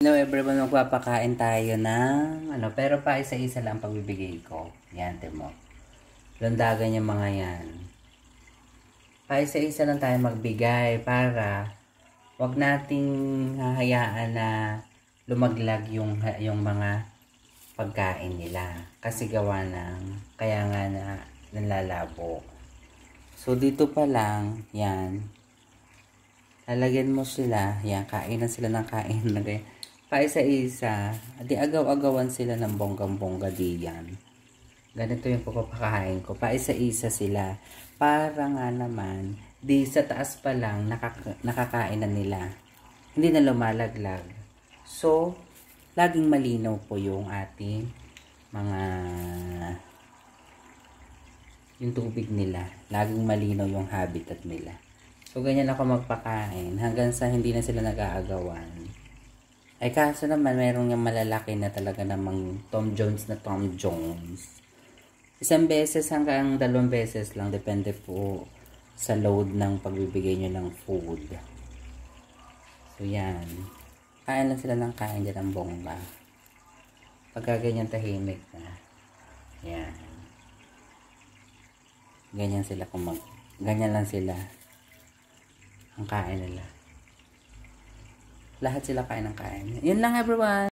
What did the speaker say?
Hello everyone, magpapakain tayo ng pero pa isa-isa lang pagbibigay ko. Yan, timo. Landagan yung mga yan. Pa isa-isa lang tayo magbigay para wag nating hahayaan na lumaglag yung mga pagkain nila. Kasi gawa ng, kaya nga na nalalabo. So dito pa lang, yan. Lalagyan mo sila, yan, kainan sila ng kain na ganyan. Pa isa-isa, di agaw-agawan sila ng bonggang-bongga diyan. Ganito yung pagpapakain ko. Pa isa-isa sila. Para nga naman, di sa taas pa lang, nakakain na nila. Hindi na lumalaglag. So, laging malinaw po yung ating mga yung tubig nila. Laging malinaw yung habitat nila. So, ganyan ako magpakain. Hanggang sa hindi na sila nag-aagawan. Ay kaso naman, mayroong yung malalaki na talaga namang Tom Jones na Tom Jones. Isang beses hanggang 2 beses lang. Depende po sa load ng pagbibigay nyo ng food. So yan. Kain lang sila ng kain dyan ng bongga. Pagka ganyan tahimik na. Yan. Ganyan sila ganyan lang sila. Ang kain nila. Lahat sila kain ng kain. Yun lang everyone.